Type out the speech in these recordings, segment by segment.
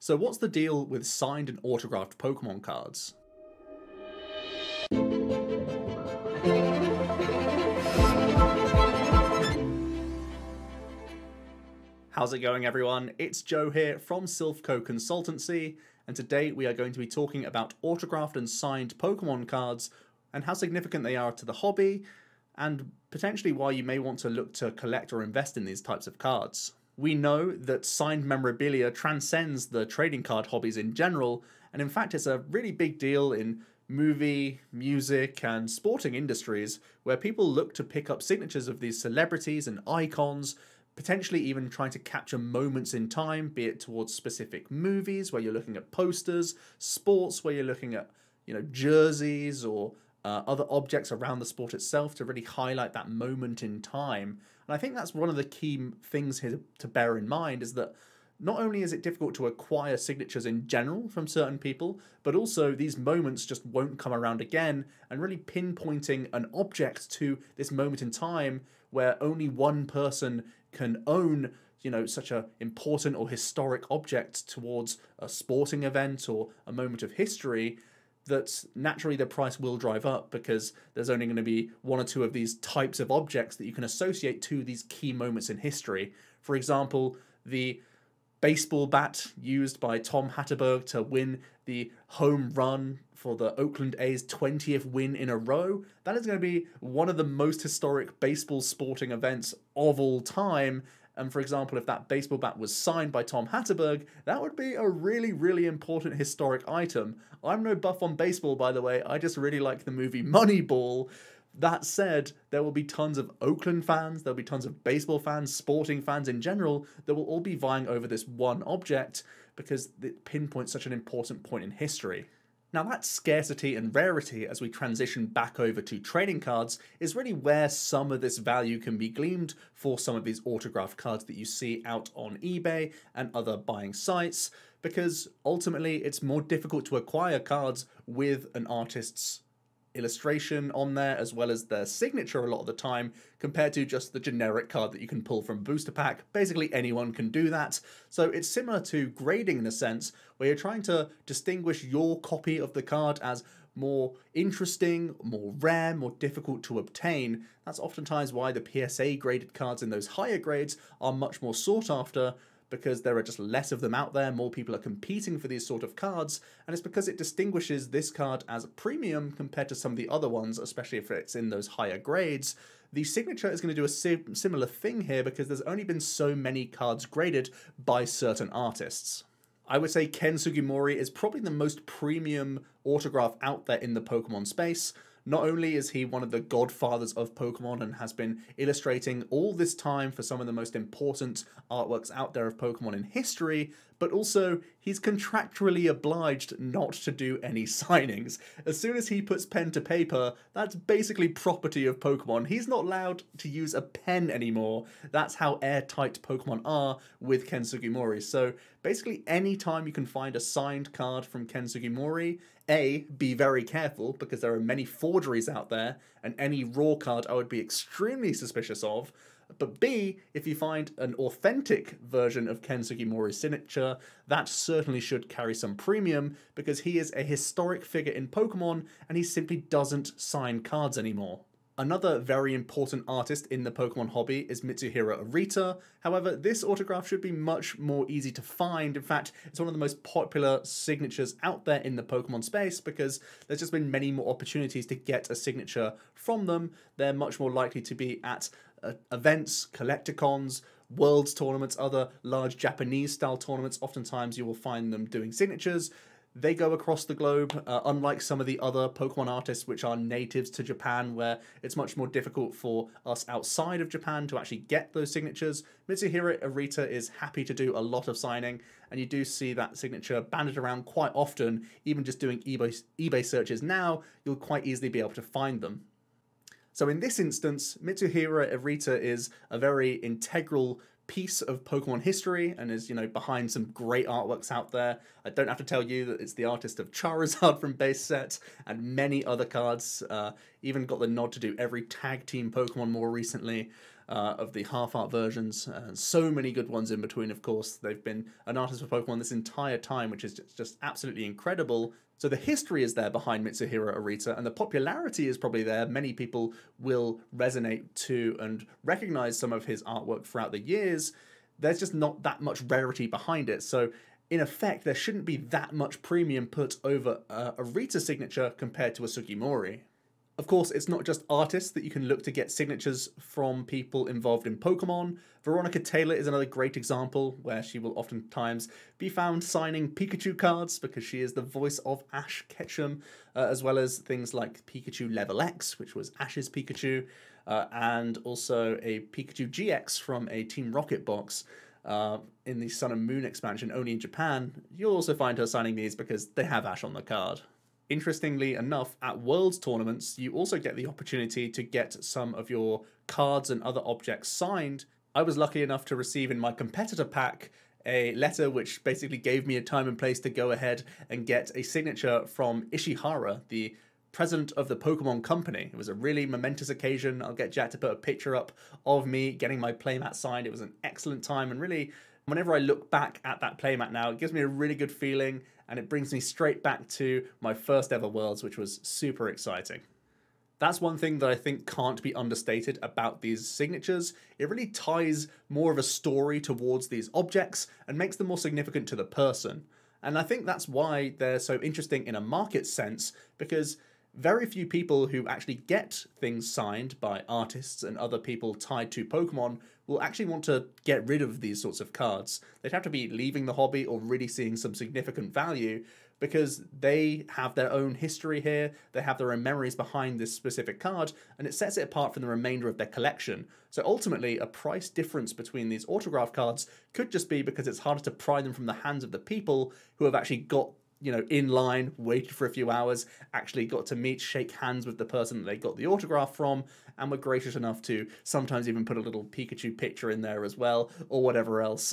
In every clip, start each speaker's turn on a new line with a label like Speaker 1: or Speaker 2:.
Speaker 1: So what's the deal with signed and autographed Pokemon cards? How's it going, everyone? It's Joe here from Silphco Consultancy, and today we are going to be talking about autographed and signed Pokemon cards and how significant they are to the hobby, and potentially why you may want to look to collect or invest in these types of cards. We know that signed memorabilia transcends the trading card hobbies in general, and in fact it's a really big deal in movie, music, and sporting industries where people look to pick up signatures of these celebrities and icons, potentially even trying to capture moments in time, be it towards specific movies where you're looking at posters, sports where you're looking at, jerseys or other objects around the sport itself to really highlight that moment in time. And I think that's one of the key things here to bear in mind, is that not only is it difficult to acquire signatures in general from certain people, but also these moments just won't come around again, and really pinpointing an object to this moment in time where only one person can own such an important or historic object towards a sporting event or a moment of history, that naturally the price will drive up because there's only going to be one or two of these types of objects that you can associate to these key moments in history. For example, the baseball bat used by Tom Hatterberg to win the home run for the Oakland A's 20th win in a row. That is going to be one of the most historic baseball sporting events of all time. And for example, if that baseball bat was signed by Tom Hatterberg, that would be a really, really important historic item. I'm no buff on baseball, by the way. I just really like the movie Moneyball. That said, there will be tons of Oakland fans, there'll be tons of baseball fans, sporting fans in general, that will all be vying over this one object because it pinpoints such an important point in history. Now, that scarcity and rarity as we transition back over to trading cards is really where some of this value can be gleaned for some of these autographed cards that you see out on eBay and other buying sites, because ultimately it's more difficult to acquire cards with an artist's illustration on there as well as their signature a lot of the time, compared to just the generic card that you can pull from booster pack. Basically anyone can do that. So it's similar to grading in a sense, where you're trying to distinguish your copy of the card as more interesting, more rare, more difficult to obtain. That's oftentimes why the PSA graded cards in those higher grades are much more sought after, because there are just less of them out there, more people are competing for these sort of cards, and it's because it distinguishes this card as a premium compared to some of the other ones, especially if it's in those higher grades. The signature is going to do a similar thing here because there's only been so many cards graded by certain artists. I would say Ken Sugimori is probably the most premium autograph out there in the Pokemon space. Not only is he one of the godfathers of Pokemon and has been illustrating all this time for some of the most important artworks out there of Pokemon in history, but also he's contractually obliged not to do any signings. As soon as he puts pen to paper, that's basically property of Pokemon. He's not allowed to use a pen anymore. That's how airtight Pokemon are with Ken Sugimori. So basically any time you can find a signed card from Ken Sugimori, A, be very careful because there are many forgeries out there, and any raw card I would be extremely suspicious of. But B, if you find an authentic version of Ken Sugimori's signature, that certainly should carry some premium because he is a historic figure in Pokemon and he simply doesn't sign cards anymore. Another very important artist in the Pokemon hobby is Mitsuhiro Arita. However, this autograph should be much more easy to find. In fact, it's one of the most popular signatures out there in the Pokemon space because there's just been many more opportunities to get a signature from them. They're much more likely to be at events, collecticons, Worlds tournaments, other large Japanese-style tournaments. Oftentimes you will find them doing signatures. They go across the globe, unlike some of the other Pokemon artists which are natives to Japan, where it's much more difficult for us outside of Japan to actually get those signatures. Mitsuhiro Arita is happy to do a lot of signing, and you do see that signature banded around quite often. Even just doing eBay searches now, you'll quite easily be able to find them. So in this instance, Mitsuhiro Arita is a very integral piece of Pokemon history and is, behind some great artworks out there. I don't have to tell you that it's the artist of Charizard from base set and many other cards. Even got the nod to do every tag team Pokemon more recently. of the half-art versions, and so many good ones in between, of course. They've been an artist for Pokemon this entire time, which is just absolutely incredible. So the history is there behind Mitsuhiro Arita, and the popularity is probably there. Many people will resonate to and recognize some of his artwork throughout the years. There's just not that much rarity behind it, so in effect, there shouldn't be that much premium put over Arita's signature compared to a Sugimori. Of course, it's not just artists that you can look to get signatures from people involved in Pokemon. Veronica Taylor is another great example, where she will oftentimes be found signing Pikachu cards because she is the voice of Ash Ketchum, as well as things like Pikachu Level X, which was Ash's Pikachu, and also a Pikachu GX from a Team Rocket box. In the Sun and Moon expansion, only in Japan. You'll also find her signing these because they have Ash on the card. Interestingly enough, at Worlds tournaments, you also get the opportunity to get some of your cards and other objects signed. I was lucky enough to receive in my competitor pack a letter which basically gave me a time and place to go ahead and get a signature from Ishihara, the president of the Pokemon Company. It was a really momentous occasion. I'll get Jack to put a picture up of me getting my playmat signed. It was an excellent time, and really, whenever I look back at that playmat now, it gives me a really good feeling, and it brings me straight back to my first ever Worlds, which was super exciting. That's one thing that I think can't be understated about these signatures. It really ties more of a story towards these objects and makes them more significant to the person. And I think that's why they're so interesting in a market sense, because very few people who actually get things signed by artists and other people tied to Pokemon will actually want to get rid of these sorts of cards. They'd have to be leaving the hobby or really seeing some significant value, because they have their own history here, they have their own memories behind this specific card, and it sets it apart from the remainder of their collection. So ultimately, a price difference between these autograph cards could just be because it's harder to pry them from the hands of the people who have actually got, in line, waited for a few hours, actually got to meet, shake hands with the person that they got the autograph from, and were gracious enough to sometimes even put a little Pikachu picture in there as well, or whatever else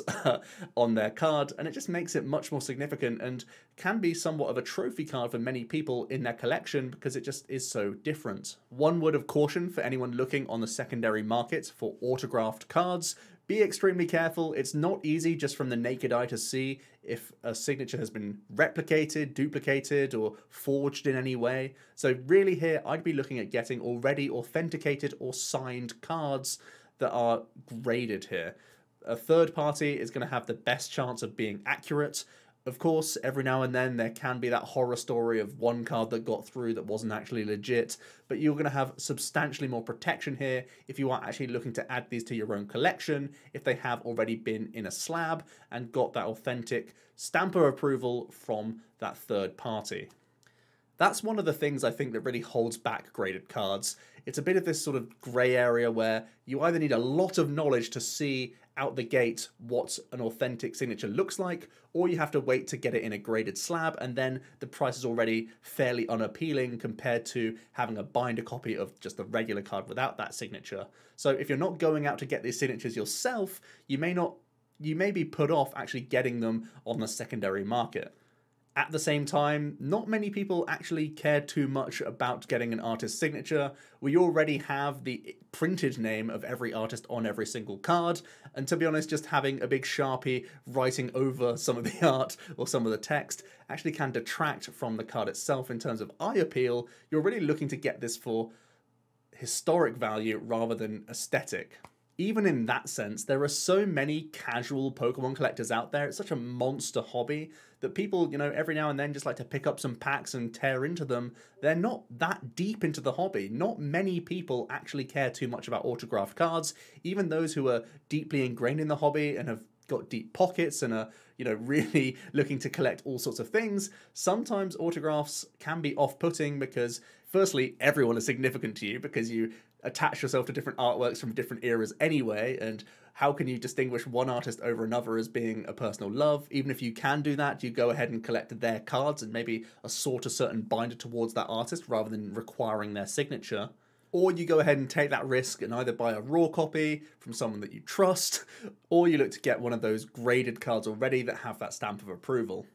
Speaker 1: on their card, and it just makes it much more significant and can be somewhat of a trophy card for many people in their collection because it just is so different. One word of caution for anyone looking on the secondary market for autographed cards: be extremely careful. It's not easy just from the naked eye to see if a signature has been replicated, duplicated, or forged in any way. So really here, I'd be looking at getting already authenticated or signed cards that are graded here. A third party is going to have the best chance of being accurate. Of course, every now and then there can be that horror story of one card that got through that wasn't actually legit, but you're going to have substantially more protection here if you are actually looking to add these to your own collection, if they have already been in a slab and got that authentic stamp of approval from that third party. That's one of the things I think that really holds back graded cards. It's a bit of this sort of grey area where you either need a lot of knowledge to see out the gate what an authentic signature looks like, or you have to wait to get it in a graded slab, and then the price is already fairly unappealing compared to having a binder copy of just the regular card without that signature. So if you're not going out to get these signatures yourself, you may be put off actually getting them on the secondary market. At the same time, not many people actually care too much about getting an artist's signature. We already have the printed name of every artist on every single card, and to be honest, just having a big Sharpie writing over some of the art or some of the text actually can detract from the card itself in terms of eye appeal. You're really looking to get this for historic value rather than aesthetic. Even in that sense, there are so many casual Pokemon collectors out there. It's such a monster hobby that people, every now and then just like to pick up some packs and tear into them. They're not that deep into the hobby. Not many people actually care too much about autographed cards. Even those who are deeply ingrained in the hobby and have got deep pockets and are, really looking to collect all sorts of things, sometimes autographs can be off-putting because, firstly, everyone is significant to you because you attach yourself to different artworks from different eras anyway, and how can you distinguish one artist over another as being a personal love? Even if you can do that, you go ahead and collect their cards and maybe assort a certain binder towards that artist rather than requiring their signature. Or you go ahead and take that risk and either buy a raw copy from someone that you trust, or you look to get one of those graded cards already that have that stamp of approval.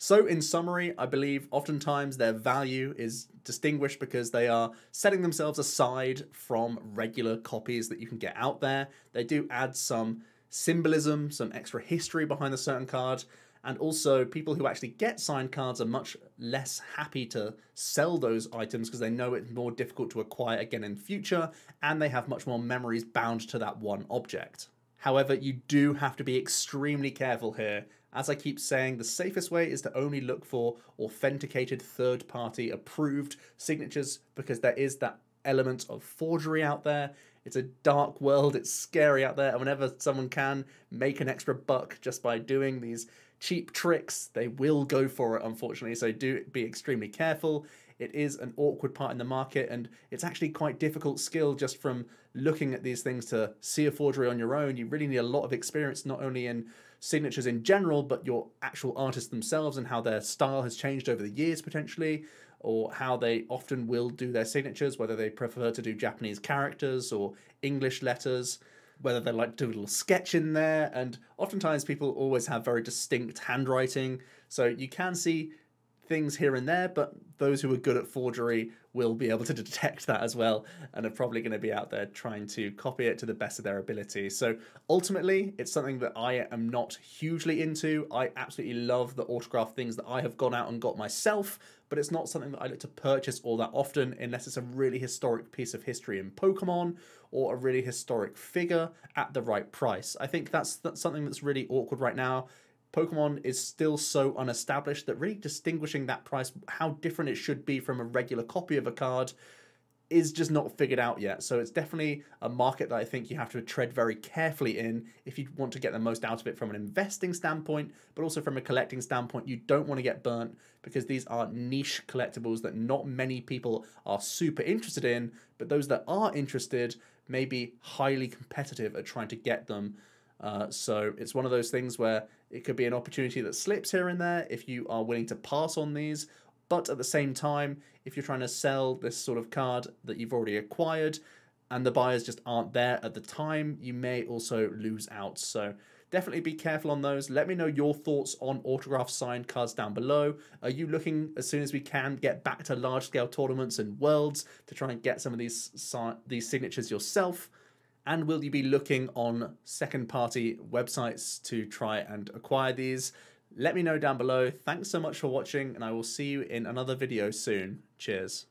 Speaker 1: So in summary, I believe oftentimes their value is distinguished because they are setting themselves aside from regular copies that you can get out there. They do add some symbolism, some extra history behind a certain card, and also people who actually get signed cards are much less happy to sell those items because they know it's more difficult to acquire again in future, and they have much more memories bound to that one object. However, you do have to be extremely careful here. As I keep saying, the safest way is to only look for authenticated third-party approved signatures because there is that element of forgery out there. It's a dark world, it's scary out there, and whenever someone can make an extra buck just by doing these cheap tricks, they will go for it, unfortunately, so do be extremely careful. It is an awkward part in the market, and it's actually quite difficult skill just from looking at these things to see a forgery on your own. You really need a lot of experience, not only in signatures in general, but your actual artists themselves and how their style has changed over the years potentially, or how they often will do their signatures, whether they prefer to do Japanese characters or English letters, whether they like to do a little sketch in there, and oftentimes people always have very distinct handwriting, so you can see things here and there, but those who are good at forgery will be able to detect that as well and are probably going to be out there trying to copy it to the best of their ability. So ultimately, it's something that I am not hugely into. I absolutely love the autograph things that I have gone out and got myself, but it's not something that I look to purchase all that often unless it's a really historic piece of history in Pokemon or a really historic figure at the right price. I think that's something that's really awkward right now. Pokemon is still so unestablished that really distinguishing that price, how different it should be from a regular copy of a card, is just not figured out yet. So it's definitely a market that I think you have to tread very carefully in if you want to get the most out of it from an investing standpoint, but also from a collecting standpoint. You don't want to get burnt because these are niche collectibles that not many people are super interested in, but those that are interested may be highly competitive at trying to get them. So it's one of those things where it could be an opportunity that slips here and there if you are willing to pass on these. But at the same time, if you're trying to sell this sort of card that you've already acquired and the buyers just aren't there at the time, you may also lose out. So definitely be careful on those. Let me know your thoughts on autograph signed cards down below. Are you looking, as soon as we can, get back to large-scale tournaments and worlds to try and get some of these signatures yourself? And will you be looking on second-party websites to try and acquire these? Let me know down below. Thanks so much for watching, and I will see you in another video soon. Cheers.